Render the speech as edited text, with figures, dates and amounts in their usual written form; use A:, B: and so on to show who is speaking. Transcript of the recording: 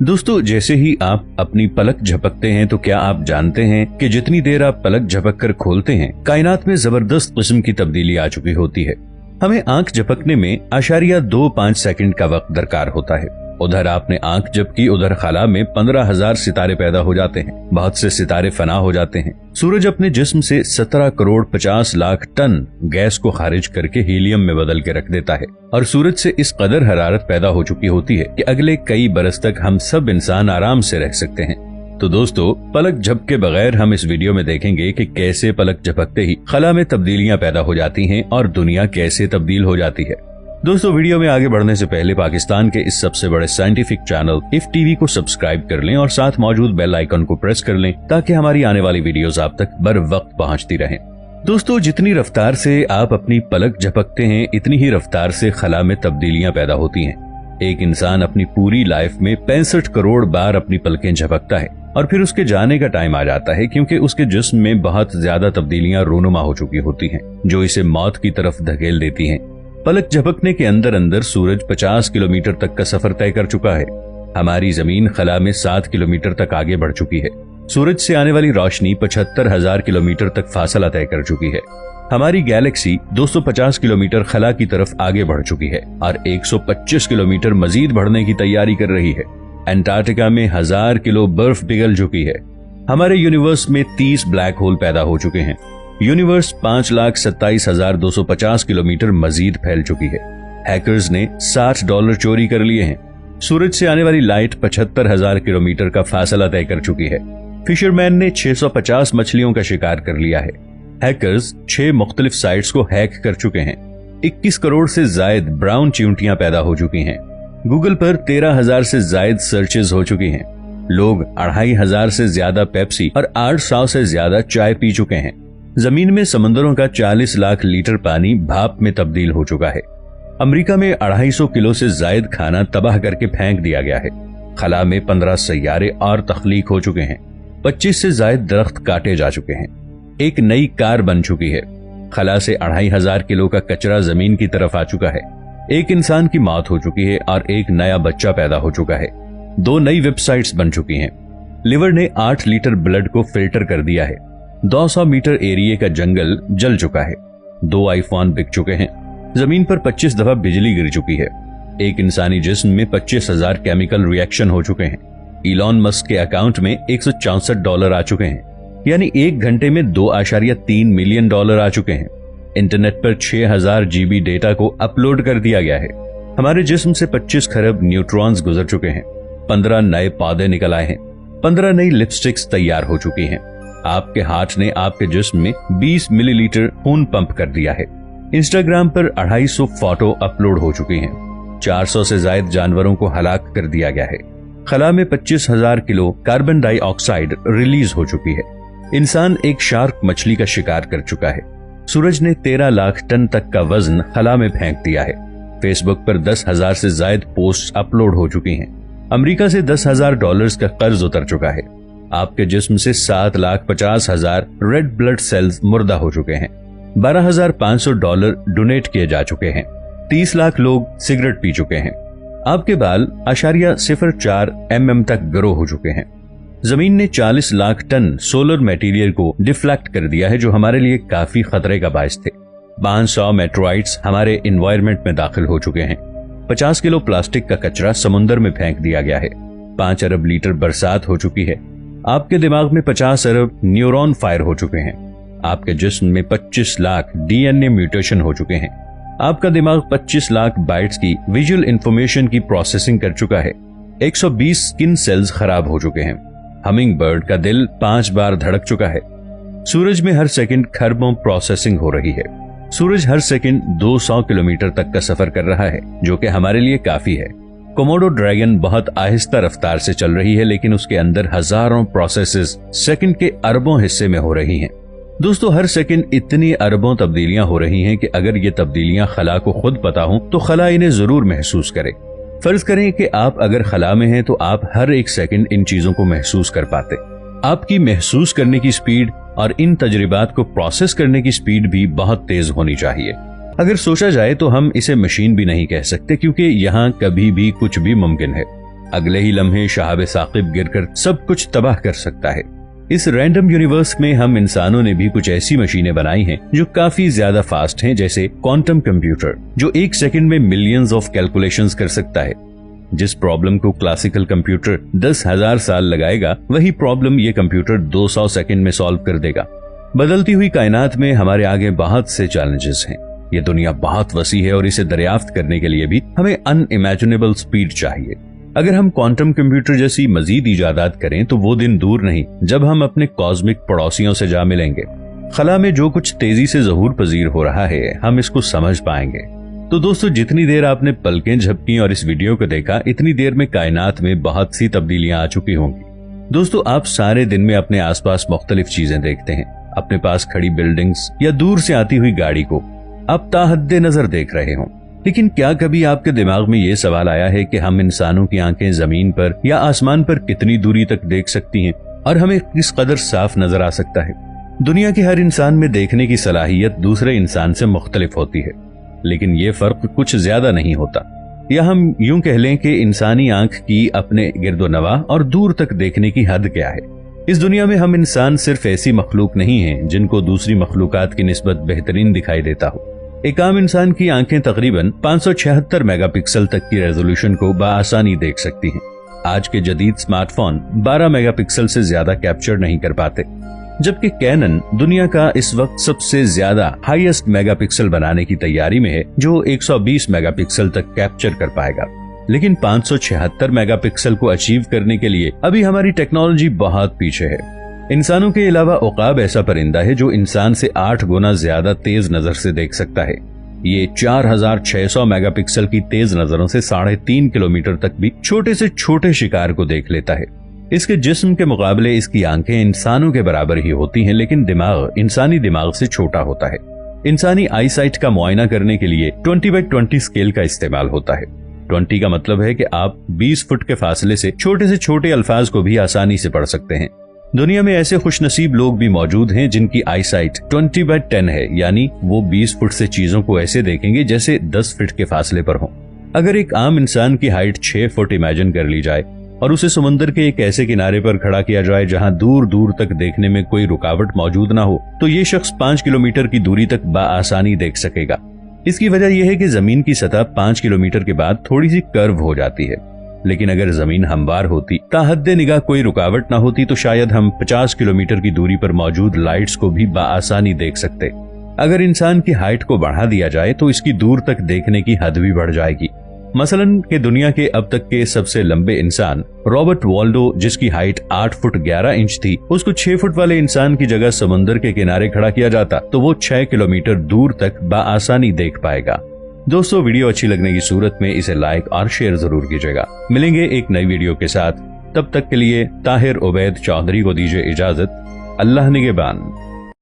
A: दोस्तों, जैसे ही आप अपनी पलक झपकते हैं तो क्या आप जानते हैं कि जितनी देर आप पलक झपक कर खोलते हैं, कायनात में जबरदस्त किस्म की तब्दीली आ चुकी होती है। हमें आंख झपकने में 0.25 सेकंड का वक्त दरकार होता है। उधर आपने आंख झपकी, उधर खला में 15,000 सितारे पैदा हो जाते हैं। बहुत से सितारे फना हो जाते हैं। सूरज अपने जिस्म से 17 करोड़ 50 लाख टन गैस को खारिज करके हीलियम में बदल के रख देता है और सूरज से इस कदर हरारत पैदा हो चुकी होती है कि अगले कई बरस तक हम सब इंसान आराम से रह सकते हैं। तो दोस्तों, पलक झपके बगैर हम इस वीडियो में देखेंगे कि कैसे पलक झपकते ही खला में तब्दीलियां पैदा हो जाती हैं और दुनिया कैसे तब्दील हो जाती है। दोस्तों, वीडियो में आगे बढ़ने से पहले पाकिस्तान के इस सबसे बड़े साइंटिफिक चैनल इफ टीवी को सब्सक्राइब कर लें और साथ मौजूद बेल आइकन को प्रेस कर लें ताकि हमारी आने वाली वीडियोस आप तक बर वक्त पहुंचती रहें। दोस्तों, जितनी रफ्तार से आप अपनी पलक झपकते हैं, इतनी ही रफ्तार से खला में तब्दीलियां पैदा होती हैं। एक इंसान अपनी पूरी लाइफ में 65 करोड़ बार अपनी पलकें झपकता है और फिर उसके जाने का टाइम आ जाता है, क्योंकि उसके जिस्म में बहुत ज्यादा तब्दीलियां रूनुमा हो चुकी होती हैं, जो इसे मौत की तरफ धकेल देती हैं। पलक झपकने के अंदर अंदर सूरज 50 किलोमीटर तक का सफर तय कर चुका है। हमारी जमीन खला में 7 किलोमीटर तक आगे बढ़ चुकी है। सूरज से आने वाली रोशनी 75,000 किलोमीटर तक फासला तय कर चुकी है। हमारी गैलेक्सी 250 किलोमीटर खला की तरफ आगे बढ़ चुकी है और 125 किलोमीटर मजीद बढ़ने की तैयारी कर रही है। अंटार्कटिका में 1000 किलो बर्फ पिघल चुकी है। हमारे यूनिवर्स में 30 ब्लैक होल पैदा हो चुके हैं। यूनिवर्स 5,27,250 किलोमीटर मजीद फैल चुकी है। हैकर्स ने $60 चोरी कर लिए हैं। सूरज से आने वाली लाइट 75,000 किलोमीटर का फासला तय कर चुकी है। फिशरमैन ने 650 मछलियों का शिकार कर लिया है। हैकर्स 6 मुख्तलिफ साइट्स को हैक कर चुके हैं। 21 करोड़ से जायद ब्राउन चींटियां पैदा हो चुकी हैं। गूगल पर 13,000 से जायद सर्चेज हो चुकी हैं। लोग 2,500 से ज्यादा पेप्सी और 800 से ज्यादा चाय पी चुके हैं। जमीन में समंदरों का 40 लाख लीटर पानी भाप में तब्दील हो चुका है। अमेरिका में 250 किलो से जायद खाना तबाह करके फेंक दिया गया है। खला में 15 सैयारे और तख्लीक हो चुके हैं। 25 से जायद दरख्त काटे जा चुके हैं। एक नई कार बन चुकी है। खला से 2,500 किलो का कचरा जमीन की तरफ आ चुका है। एक इंसान की मौत हो चुकी है और एक नया बच्चा पैदा हो चुका है। 2 नई वेबसाइट्स बन चुकी हैं। लिवर ने 8 लीटर ब्लड को फिल्टर कर दिया है। 200 मीटर एरिया का जंगल जल चुका है। 2 आईफोन बिक चुके हैं। जमीन पर 25 दफा बिजली गिर चुकी है। एक इंसानी जिस्म में 25,000 केमिकल रिएक्शन हो चुके हैं। इलॉन मस्क के अकाउंट में $164 आ चुके हैं, यानी 1 घंटे में $2.3 मिलियन आ चुके हैं। इंटरनेट पर 6,000 GB डेटा को अपलोड कर दिया गया है। हमारे जिस्म से 25 खरब न्यूट्रॉन्स गुजर चुके हैं। 15 नए पौधे निकल आए हैं। 15 नई लिपस्टिक्स तैयार हो चुकी हैं। आपके हार्ट ने आपके जिस्म में 20 मिलीलीटर खून पंप कर दिया है। इंस्टाग्राम पर 250 फोटो अपलोड हो चुकी हैं। 400 से ज्यादा जानवरों को हलाक कर दिया गया है। खला में 25,000 किलो कार्बन डाइऑक्साइड रिलीज हो चुकी है। इंसान एक शार्क मछली का शिकार कर चुका है। सूरज ने 13 लाख टन तक का वजन खला में फेंक दिया है। फेसबुक पर 10,000 से ज्यादा पोस्ट अपलोड हो चुकी हैं। अमेरिका से $10,000 का कर्ज उतर चुका है। आपके जिस्म से 7,50,000 रेड ब्लड सेल्स मुर्दा हो चुके हैं। $12,500 डोनेट किए जा चुके हैं। 30 लाख लोग सिगरेट पी चुके हैं। आपके बाल 0.04 mm तक ग्रो हो चुके हैं। जमीन ने 40 लाख टन सोलर मटेरियल को डिफ्लेक्ट कर दिया है, जो हमारे लिए काफी खतरे का बायस थे। 500 मेट्रोइड्स हमारे एनवायरनमेंट में दाखिल हो चुके हैं। 50 किलो प्लास्टिक का कचरा समुद्र में फेंक दिया गया है। 5 अरब लीटर बरसात हो चुकी है। आपके दिमाग में 50 अरब न्यूरॉन फायर हो चुके हैं। आपके जिस्म में 25 लाख DNA म्यूटेशन हो चुके हैं। आपका दिमाग 25 लाख बाइट्स की विजुअल इंफॉर्मेशन की प्रोसेसिंग कर चुका है। 120 स्किन सेल्स खराब हो चुके हैं। हमिंग बर्ड का दिल 5 बार धड़क चुका है। सूरज में हर सेकंड खरबों प्रोसेसिंग हो रही है। सूरज हर सेकंड 200 किलोमीटर तक का सफर कर रहा है, जो कि हमारे लिए काफी है। कोमोडो ड्रैगन बहुत आहिस्ता रफ्तार से चल रही है, लेकिन उसके अंदर हजारों प्रोसेसेस सेकंड के अरबों हिस्से में हो रही हैं। दोस्तों, हर सेकंड इतनी अरबों तब्दीलियां हो रही हैं कि अगर ये तब्दीलियां खला को खुद पता हों तो खला इन्हें जरूर महसूस करे। फर्ज करें कि आप अगर खला में हैं तो आप हर एक सेकंड इन चीजों को महसूस कर पाते। आपकी महसूस करने की स्पीड और इन तजुर्बात को प्रोसेस करने की स्पीड भी बहुत तेज होनी चाहिए। अगर सोचा जाए तो हम इसे मशीन भी नहीं कह सकते, क्योंकि यहाँ कभी भी कुछ भी मुमकिन है। अगले ही लम्हे शहाब साकिब गिरकर सब कुछ तबाह कर सकता है। इस रैंडम यूनिवर्स में हम इंसानों ने भी कुछ ऐसी मशीनें बनाई हैं जो काफी ज्यादा फास्ट हैं, जैसे क्वांटम कंप्यूटर जो 1 सेकंड में मिलियंस ऑफ कैलकुलेशंस कर सकता है। जिस प्रॉब्लम को क्लासिकल कंप्यूटर 10,000 साल लगाएगा, वही प्रॉब्लम ये कंप्यूटर 200 सेकंड में सॉल्व कर देगा। बदलती हुई कायनात में हमारे आगे बहुत से चैलेंजेस हैं। ये दुनिया बहुत वसी है और इसे दरियाफ्त करने के लिए भी हमें अनइमेजिनेबल स्पीड चाहिए। अगर हम क्वांटम कंप्यूटर जैसी मजीद इजादात करें तो वो दिन दूर नहीं जब हम अपने कॉस्मिक पड़ोसियों से जा मिलेंगे। खला में जो कुछ तेजी से ज़हूर पजीर हो रहा है, हम इसको समझ पाएंगे। तो दोस्तों, जितनी देर आपने पलकें झपकी और इस वीडियो को देखा, इतनी देर में कायनात में बहुत सी तब्दीलियां आ चुकी होंगी। दोस्तों, आप सारे दिन में अपने आसपास मुख्तलिफ चीजें देखते हैं। अपने पास खड़ी बिल्डिंग्स या दूर से आती हुई गाड़ी को आप ताहद्दे नजर देख रहे हों, लेकिन क्या कभी आपके दिमाग में ये सवाल आया है कि हम इंसानों की आंखें जमीन पर या आसमान पर कितनी दूरी तक देख सकती हैं और हमें किस कदर साफ नजर आ सकता है? दुनिया के हर इंसान में देखने की सलाहियत दूसरे इंसान से मुख्तलिफ होती है, लेकिन ये फर्क कुछ ज्यादा नहीं होता। या हम यूं कह लें कि इंसानी आंख की अपने गिरदोनवा और दूर तक देखने की हद क्या है। इस दुनिया में हम इंसान सिर्फ ऐसी मखलूक नहीं हैं जिनको दूसरी मखलूकात की निस्बत बेहतरीन दिखाई देता हो। एक आम इंसान की आंखें तकरीबन 576 मेगापिक्सल तक की रेजोल्यूशन को बाआसानी देख सकती हैं। आज के जदीद स्मार्टफोन 12 मेगापिक्सल से ज्यादा कैप्चर नहीं कर पाते, जबकि कैनन दुनिया का इस वक्त सबसे ज्यादा हाईएस्ट मेगापिक्सल बनाने की तैयारी में है, जो 120 मेगापिक्सल तक कैप्चर कर पाएगा। लेकिन 576 मेगापिक्सल को अचीव करने के लिए अभी हमारी टेक्नोलॉजी बहुत पीछे है। इंसानों के अलावा उकाब ऐसा परिंदा है जो इंसान से 8 गुना ज्यादा तेज नजर से देख सकता है। ये 4600 मेगापिक्सल की तेज नजरों से 3.5 किलोमीटर तक भी छोटे से छोटे शिकार को देख लेता है। इसके जिस्म के मुकाबले इसकी आंखें इंसानों के बराबर ही होती हैं, लेकिन दिमाग इंसानी दिमाग से छोटा होता है। इंसानी आईसाइट का मुआयना करने के लिए 20x20 स्केल का इस्तेमाल होता है। 20 का मतलब है कि आप 20 फुट के फासले से छोटे अल्फाज को भी आसानी से पढ़ सकते हैं। दुनिया में ऐसे खुशनसीब लोग भी मौजूद हैं जिनकी आईसाइट 20x10 है, यानी वो 20 फुट से चीजों को ऐसे देखेंगे जैसे 10 फीट के फासले पर हों। अगर एक आम इंसान की हाइट 6 फुट इमेजिन कर ली जाए और उसे समुद्र के एक ऐसे किनारे पर खड़ा किया जाए जहां दूर दूर तक देखने में कोई रुकावट मौजूद ना हो, तो ये शख्स 5 किलोमीटर की दूरी तक बाआसानी देख सकेगा। इसकी वजह यह है कि जमीन की सतह 5 किलोमीटर के बाद थोड़ी सी कर्व हो जाती है, लेकिन अगर जमीन हमवार होती, ताहद्दे निगाह कोई रुकावट ना होती, तो शायद हम 50 किलोमीटर की दूरी पर मौजूद लाइट्स को भी बाआसानी देख सकते। अगर इंसान की हाइट को बढ़ा दिया जाए तो इसकी दूर तक देखने की हद भी बढ़ जाएगी। मसलन कि दुनिया के अब तक के सबसे लंबे इंसान रॉबर्ट वाल्डो, जिसकी हाइट 8 फुट 11 इंच थी, उसको 6 फुट वाले इंसान की जगह समुद्र के किनारे खड़ा किया जाता तो वो 6 किलोमीटर दूर तक बाआसानी देख पाएगा। दोस्तों, वीडियो अच्छी लगने की सूरत में इसे लाइक और शेयर जरूर कीजिएगा। मिलेंगे एक नई वीडियो के साथ, तब तक के लिए ताहिर उबैद चौधरी को दीजिए इजाजत। अल्लाह निगहबान।